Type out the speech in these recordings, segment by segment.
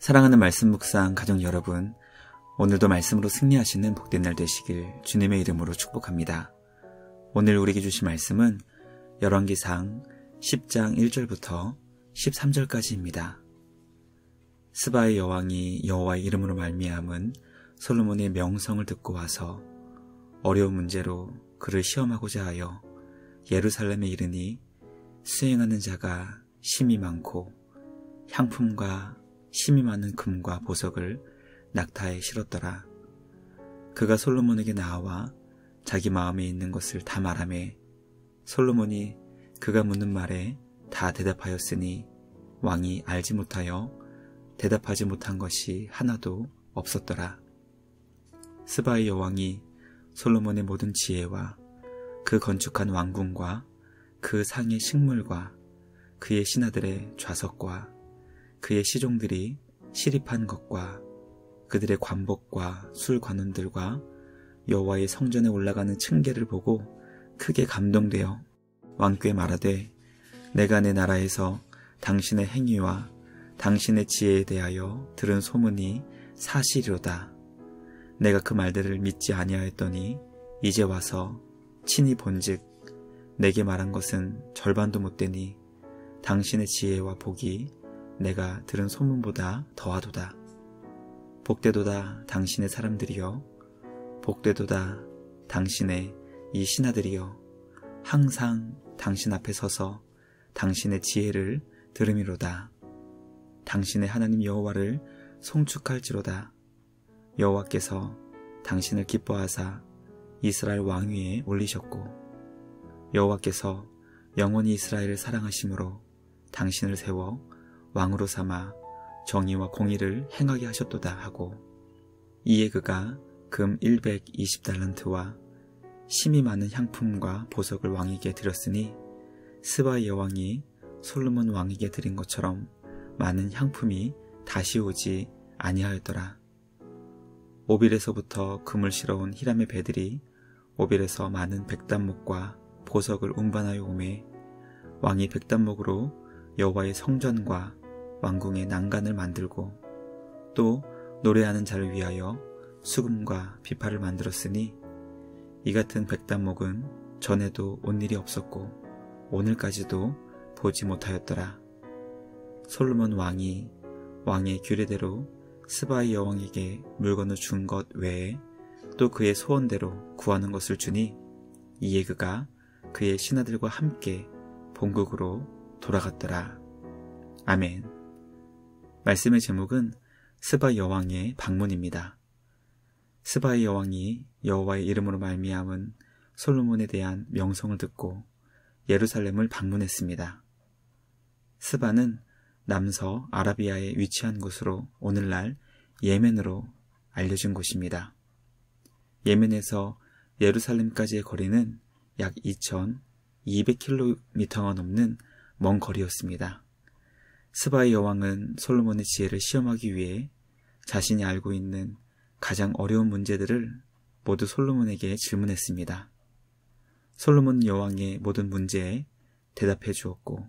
사랑하는 말씀 묵상 가족 여러분, 오늘도 말씀으로 승리하시는 복된 날 되시길 주님의 이름으로 축복합니다. 오늘 우리에게 주신 말씀은 열왕기상 10장 1절부터 13절까지입니다. 스바의 여왕이 여호와의 이름으로 말미암은 솔로몬의 명성을 듣고 와서 어려운 문제로 그를 시험하고자 하여 예루살렘에 이르니 수행하는 자가 심이 많고 향품과 심이 많은 금과 보석을 낙타에 실었더라. 그가 솔로몬에게 나와 자기 마음에 있는 것을 다 말하매 솔로몬이 그가 묻는 말에 다 대답하였으니 왕이 알지 못하여 대답하지 못한 것이 하나도 없었더라. 스바의 여왕이 솔로몬의 모든 지혜와 그 건축한 왕궁과 그 상의 식물과 그의 신하들의 좌석과 그의 시종들이 시립한 것과 그들의 관복과 술 관원들과 여호와의 성전에 올라가는 층계를 보고 크게 감동되어 왕께 말하되 내가 내 나라에서 당신의 행위와 당신의 지혜에 대하여 들은 소문이 사실이로다. 내가 그 말들을 믿지 아니하였더니 이제 와서 친히 본즉 내게 말한 것은 절반도 못되니 당신의 지혜와 복이 내가 들은 소문보다 더하도다. 복되도다 당신의 사람들이여, 복되도다 당신의 이 신하들이여, 항상 당신 앞에 서서 당신의 지혜를 들음이로다. 당신의 하나님 여호와를 송축할지로다. 여호와께서 당신을 기뻐하사 이스라엘 왕위에 올리셨고 여호와께서 영원히 이스라엘을 사랑하심으로 당신을 세워 왕으로 삼아 정의와 공의를 행하게 하셨도다 하고, 이에 그가 금 120달란트와 심이 많은 향품과 보석을 왕에게 드렸으니 스바의 여왕이 솔로몬 왕에게 드린 것처럼 많은 향품이 다시 오지 아니하였더라. 오빌에서부터 금을 실어온 히람의 배들이 오빌에서 많은 백단목과 보석을 운반하여 오매 왕이 백단목으로 여호와의 성전과 왕궁의 난간을 만들고 또 노래하는 자를 위하여 수금과 비파를 만들었으니 이 같은 백단목은 전에도 온 일이 없었고 오늘까지도 보지 못하였더라. 솔로몬 왕이 왕의 규례대로 스바의 여왕에게 물건을 준 것 외에 또 그의 소원대로 구하는 것을 주니 이에 그가 그의 신하들과 함께 본국으로 돌아갔더라. 아멘. 말씀의 제목은 스바 여왕의 방문입니다. 스바의 여왕이 여호와의 이름으로 말미암은 솔로몬에 대한 명성을 듣고 예루살렘을 방문했습니다. 스바는 남서 아라비아에 위치한 곳으로 오늘날 예멘으로 알려진 곳입니다. 예멘에서 예루살렘까지의 거리는 약 2200km가 넘는 먼 거리였습니다. 스바의 여왕은 솔로몬의 지혜를 시험하기 위해 자신이 알고 있는 가장 어려운 문제들을 모두 솔로몬에게 질문했습니다. 솔로몬 여왕의 모든 문제에 대답해 주었고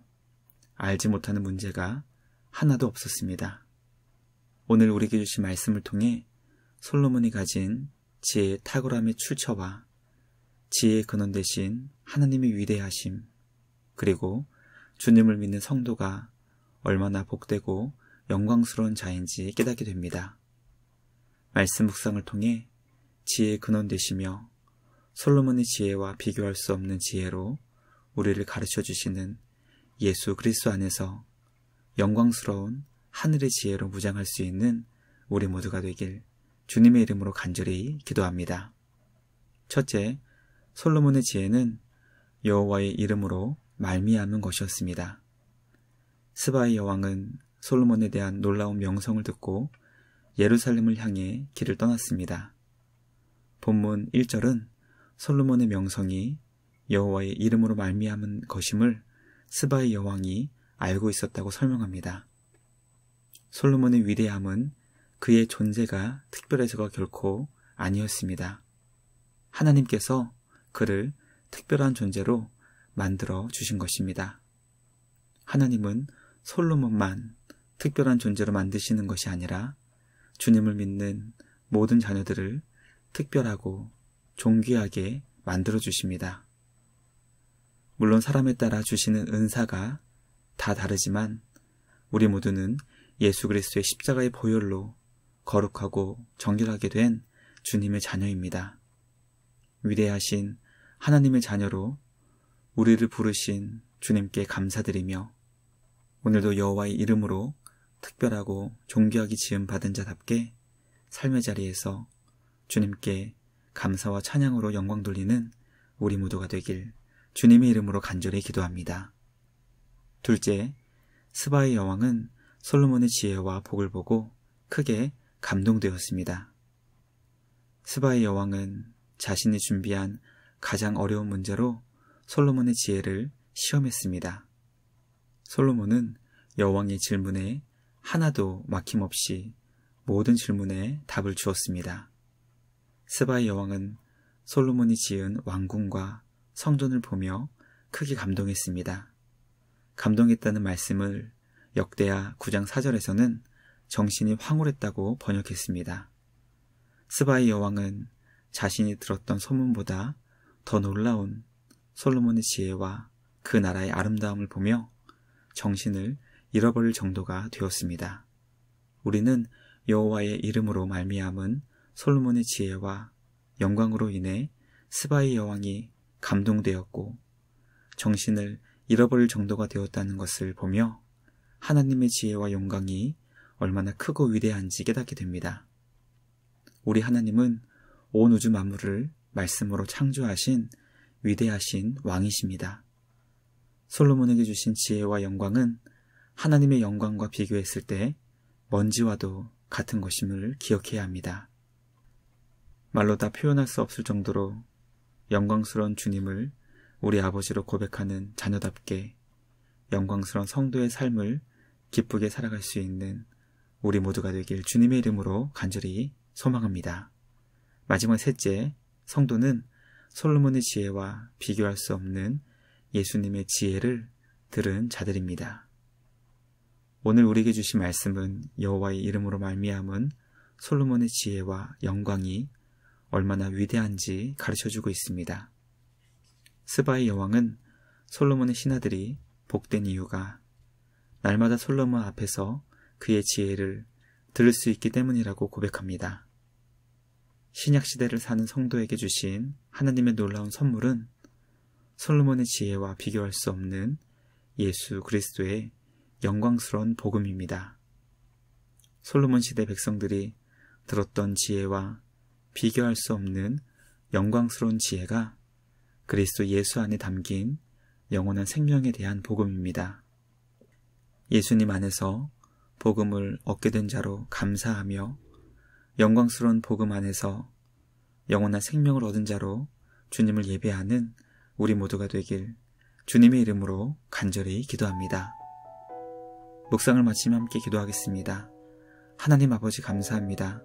알지 못하는 문제가 하나도 없었습니다. 오늘 우리에게 주신 말씀을 통해 솔로몬이 가진 지혜의 탁월함의 출처와 지혜의 근원 되신 하나님의 위대하심, 그리고 주님을 믿는 성도가 얼마나 복되고 영광스러운 자인지 깨닫게 됩니다. 말씀 묵상을 통해 지혜의 근원 되시며 솔로몬의 지혜와 비교할 수 없는 지혜로 우리를 가르쳐 주시는 예수 그리스도 안에서 영광스러운 하늘의 지혜로 무장할 수 있는 우리 모두가 되길 주님의 이름으로 간절히 기도합니다. 첫째, 솔로몬의 지혜는 여호와의 이름으로 말미암은 것이었습니다. 스바의 여왕은 솔로몬에 대한 놀라운 명성을 듣고 예루살렘을 향해 길을 떠났습니다. 본문 1절은 솔로몬의 명성이 여호와의 이름으로 말미암은 것임을 스바의 여왕이 알고 있었다고 설명합니다. 솔로몬의 위대함은 그의 존재가 특별해서가 결코 아니었습니다. 하나님께서 그를 특별한 존재로 만들어 주신 것입니다. 하나님은 솔로몬만 특별한 존재로 만드시는 것이 아니라 주님을 믿는 모든 자녀들을 특별하고 존귀하게 만들어 주십니다. 물론 사람에 따라 주시는 은사가 다 다르지만 우리 모두는 예수 그리스도의 십자가의 보혈로 거룩하고 정결하게 된 주님의 자녀입니다. 위대하신 하나님의 자녀로 우리를 부르신 주님께 감사드리며 오늘도 여호와의 이름으로 특별하고 존귀하게 지음 받은 자답게 삶의 자리에서 주님께 감사와 찬양으로 영광 돌리는 우리 모두가 되길 주님의 이름으로 간절히 기도합니다. 둘째, 스바의 여왕은 솔로몬의 지혜와 복을 보고 크게 감동되었습니다. 스바의 여왕은 자신이 준비한 가장 어려운 문제로 솔로몬의 지혜를 시험했습니다. 솔로몬은 여왕의 질문에 하나도 막힘없이 모든 질문에 답을 주었습니다. 스바의 여왕은 솔로몬이 지은 왕궁과 성전을 보며 크게 감동했습니다. 감동했다는 말씀을 역대하 9장 4절에서는 정신이 황홀했다고 번역했습니다. 스바의 여왕은 자신이 들었던 소문보다 더 놀라운 솔로몬의 지혜와 그 나라의 아름다움을 보며 정신을 잃어버릴 정도가 되었습니다. 우리는 여호와의 이름으로 말미암은 솔로몬의 지혜와 영광으로 인해 스바의 여왕이 감동되었고 정신을 잃어버릴 정도가 되었다는 것을 보며 하나님의 지혜와 영광이 얼마나 크고 위대한지 깨닫게 됩니다. 우리 하나님은 온 우주 만물을 말씀으로 창조하신 위대하신 왕이십니다. 솔로몬에게 주신 지혜와 영광은 하나님의 영광과 비교했을 때 먼지와도 같은 것임을 기억해야 합니다. 말로 다 표현할 수 없을 정도로 영광스러운 주님을 우리 아버지로 고백하는 자녀답게 영광스러운 성도의 삶을 기쁘게 살아갈 수 있는 우리 모두가 되길 주님의 이름으로 간절히 소망합니다. 마지막 셋째, 성도는 솔로몬의 지혜와 비교할 수 없는 예수님의 지혜를 들은 자들입니다. 오늘 우리에게 주신 말씀은 여호와의 이름으로 말미암은 솔로몬의 지혜와 영광이 얼마나 위대한지 가르쳐주고 있습니다. 스바의 여왕은 솔로몬의 신하들이 복된 이유가 날마다 솔로몬 앞에서 그의 지혜를 들을 수 있기 때문이라고 고백합니다. 신약시대를 사는 성도에게 주신 하나님의 놀라운 선물은 솔로몬의 지혜와 비교할 수 없는 예수 그리스도의 영광스러운 복음입니다. 솔로몬 시대 백성들이 들었던 지혜와 비교할 수 없는 영광스러운 지혜가 그리스도 예수 안에 담긴 영원한 생명에 대한 복음입니다. 예수님 안에서 복음을 얻게 된 자로 감사하며 영광스러운 복음 안에서 영원한 생명을 얻은 자로 주님을 예배하는 우리 모두가 되길 주님의 이름으로 간절히 기도합니다. 묵상을 마치며 함께 기도하겠습니다. 하나님 아버지 감사합니다.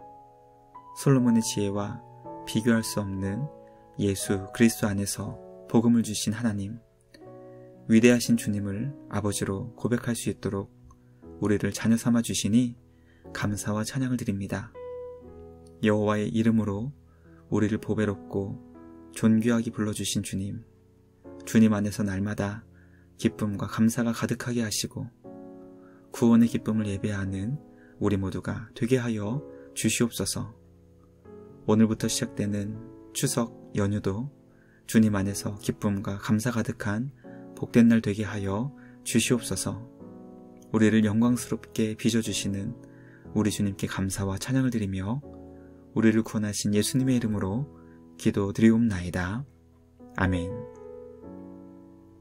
솔로몬의 지혜와 비교할 수 없는 예수 그리스도 안에서 복음을 주신 하나님, 위대하신 주님을 아버지로 고백할 수 있도록 우리를 자녀 삼아 주시니 감사와 찬양을 드립니다. 여호와의 이름으로 우리를 보배롭고 존귀하게 불러주신 주님, 주님 안에서 날마다 기쁨과 감사가 가득하게 하시고 구원의 기쁨을 예배하는 우리 모두가 되게 하여 주시옵소서. 오늘부터 시작되는 추석 연휴도 주님 안에서 기쁨과 감사 가득한 복된 날 되게 하여 주시옵소서. 우리를 영광스럽게 빚어주시는 우리 주님께 감사와 찬양을 드리며 우리를 구원하신 예수님의 이름으로 기도드리옵나이다. 아멘.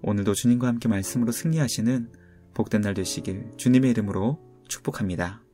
오늘도 주님과 함께 말씀으로 승리하시는 복된 날 되시길 주님의 이름으로 축복합니다.